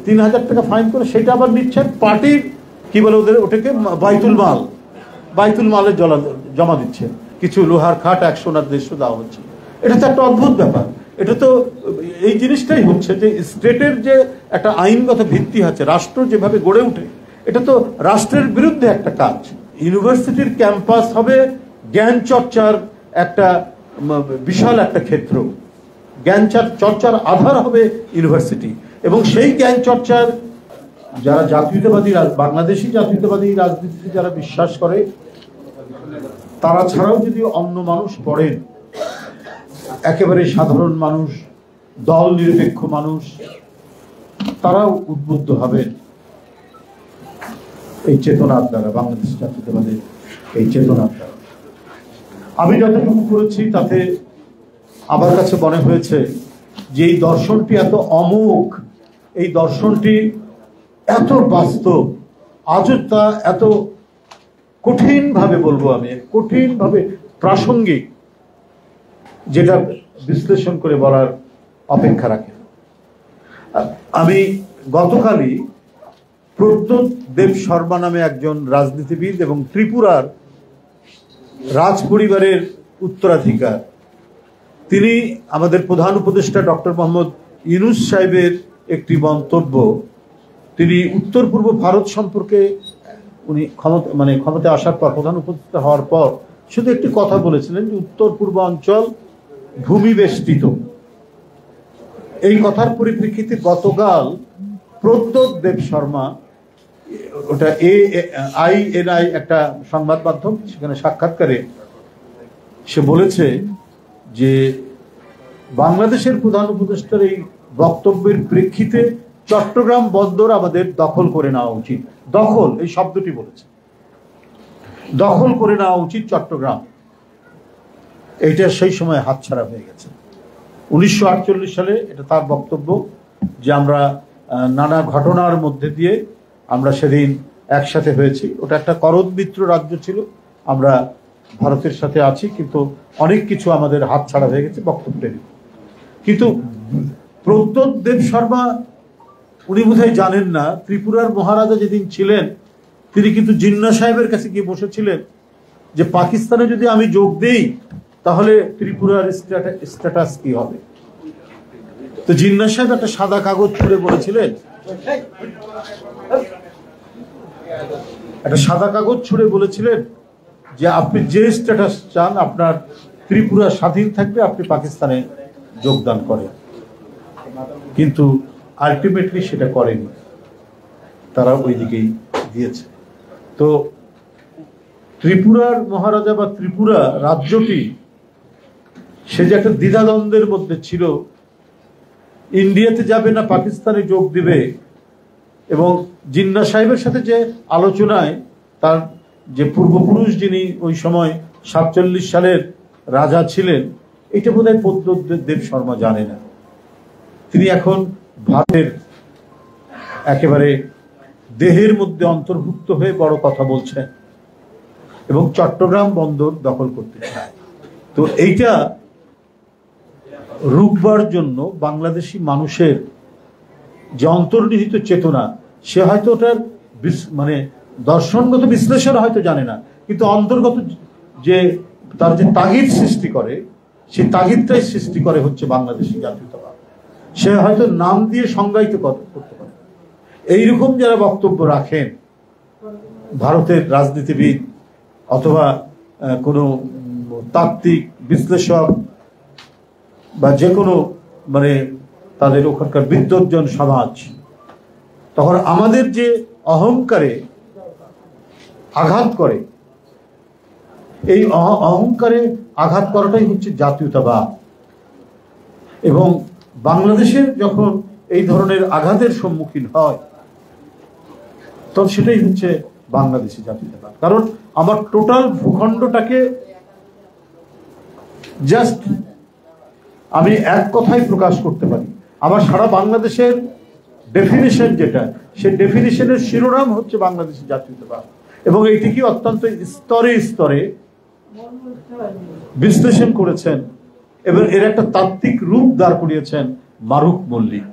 3,000 টাকা ফাইন করে সেটা আবার নিচ্ছেন পার্টির কি বলে ওদের ওটাকে বাইতুল মালে জমা দিচ্ছে। কিছু লোহার খাট 100 না 150 দেওয়া হচ্ছে। এটা তো একটা অদ্ভুত ব্যাপার। এটা তো এই জিনিসটাই হচ্ছে যে স্টেটের যে একটা আইনগত ভিত্তি আছে, রাষ্ট্র যেভাবে গড়ে ওঠে, এটা তো রাষ্ট্রের বিরুদ্ধে একটা কাজ। ইউনিভার্সিটির ক্যাম্পাস হবে জ্ঞান চর্চার একটা বিশাল একটা ক্ষেত্র। জ্ঞান চর্চার আধার হবে ইউনিভার্সিটি, এবং সেই জ্ঞান চর্চার যারা জাতীয়তাবাদী বাংলাদেশি জাতীয়তাবাদী রাজনীতিতে যারা বিশ্বাস করে, তারা ছাড়াও যদি অন্য মানুষ পড়েন, একেবারে সাধারণ মানুষ, দল নিরপেক্ষ মানুষ, তারাও উদ্বুদ্ধ হবেন এই চেতনার দ্বারা, বাংলাদেশ জাতীয়তাবাদের এই চেতনার দ্বারা। আমি যতটুকু করেছি তাতে আমার কাছে মনে হয়েছে যে এই দর্শনটি এত অমোঘ, এই দর্শনটি এত বাস্তব, আজও তা এত কঠিনভাবে, বলবো আমি কঠিনভাবে প্রাসঙ্গিক, যেটা বিশ্লেষণ করে বলার অপেক্ষা রাখে। আমি গতকালই প্রদ্যোৎ দেব শর্মা নামে একজন রাজনীতিবিদ এবং ত্রিপুরার রাজ পরিবারের উত্তরাধিকার, তিনি আমাদের প্রধান উপদেষ্টা ডক্টর মোহাম্মদ ইউনূস সাহেবের একটি মন্তব্য, তিনি উত্তর পূর্ব ভারত সম্পর্কে উনি ক্ষমতায় আসার পর, প্রধান উপদেষ্টা হওয়ার পর শুধু একটি কথা বলেছিলেন যে উত্তর পূর্ব অঞ্চল ভূমি বেষ্টিত। এই কথার পরিপ্রেক্ষিতে গতকাল প্রদ্যোৎ দেব শর্মা, ওটা ANI একটা সংবাদ মাধ্যম, সেখানে সাক্ষাৎকারে সে বলেছে যে বাংলাদেশের প্রধান উপদেষ্টার এই বক্তব্যের প্রেক্ষিতে চট্টগ্রাম বন্দর আমাদের দখল করে নেওয়া উচিত। দখল, এই শব্দটি বলেছে, দখল করে নেওয়া উচিত চট্টগ্রাম। এইটা সেই সময় হাতছাড়া হয়ে গেছে। 1948 সালে এটা তার বক্তব্য যে আমরা নানা ঘটনার মধ্যে দিয়ে আমরা সেদিন একসাথে হয়েছি। ওটা একটা করদ মিত্র রাজ্য ছিল, আমরা ভারতের সাথে আছি, কিন্তু অনেক কিছু আমাদের হাতছাড়া হয়ে গেছে বক্তব্যের। কিন্তু প্রদ্যোৎ দেব শর্মা, উনি বোধহয় জানেন না, ত্রিপুরার মহারাজা যেদিন ছিলেন তিনি কিন্তু জিন্না সাহেবের কাছে গিয়ে বসেছিলেন যে পাকিস্তানে যদি আমি যোগ দেই তাহলে ত্রিপুরার স্ট্যাটাস কি হবে। তো জিন্না সাহেব একটা সাদা কাগজ ছুঁড়ে বলেছিলেন, যে আপনি যে স্ট্যাটাস চান, আপনার ত্রিপুরা স্বাধীন থাকবে, আপনি পাকিস্তানে যোগদান করেন। কিন্তু আলটিমেটলি সেটা করেনি, তারা ওই দিকেই দিয়েছে। তো ত্রিপুরার মহারাজা বা ত্রিপুরা রাজ্যটি, সে যে একটা দ্বিধাদ্বন্দ্বের মধ্যে ছিল, ইন্ডিয়াতে যাবে না পাকিস্তানে যোগ দিবে, এবং জিন্না সাহেবের সাথে যে আলোচনায় তার যে পূর্বপুরুষ যিনি ওই সময় 47 সালের রাজা ছিলেন, এটা বোধহয় প্রদ্যোৎ দেব শর্মা জানে না। তিনি এখন ভারতের একেবারে দেহের মধ্যে অন্তর্ভুক্ত হয়ে বড় কথা বলছেন এবং চট্টগ্রাম বন্দর দখল করতে চায়। তো এইটা রুখবার জন্য বাংলাদেশি মানুষের যে অন্তর্নিহিত চেতনা, সে হয়তো ওটার দর্শনগত বিশ্লেষণ হয়তো জানে না, কিন্তু অন্তর্গত যে তার যে তাগিদ সৃষ্টি করে, সেই তাগিদটাই সৃষ্টি করে হচ্ছে বাংলাদেশি জাতীয়তাবাদ। সে হয়তো নাম দিয়ে সংজ্ঞায়িত করতে পারে। এইরকম যারা বক্তব্য রাখেন, ভারতের রাজনীতিবিদ অথবা কোনো তাত্ত্বিক বিশ্লেষক বা যে কোনো তাদের ওখানকার বিদ্বজ্জন সমাজ, তখন আমাদের যে অহংকারে আঘাত করে, এই অহংকারে আঘাত করাটাই হচ্ছে জাতীয়তাবাদ। এবং বাংলাদেশের যখন এই ধরনের আঘাতের সম্মুখীন হয়, তখন সেটাই হচ্ছে বাংলাদেশি জাতীয়তাবাদ। কারণ আমার টোটাল ভূখণ্ডটাকে জাস্ট আমি এক কথায় প্রকাশ করতে পারি। আমার সারা বাংলাদেশের ডেফিনিশন যেটা, সেই ডেফিনিশনের শিরোনাম হচ্ছে বাংলাদেশি জাতীয়তাবাদ। এবং এইটিকে অত্যন্ত স্তরে স্তরে বিশ্লেষণ করেছেন এবং এর একটা তাত্ত্বিক রূপ দাঁড় করিয়েছেন মারুফ মল্লিক।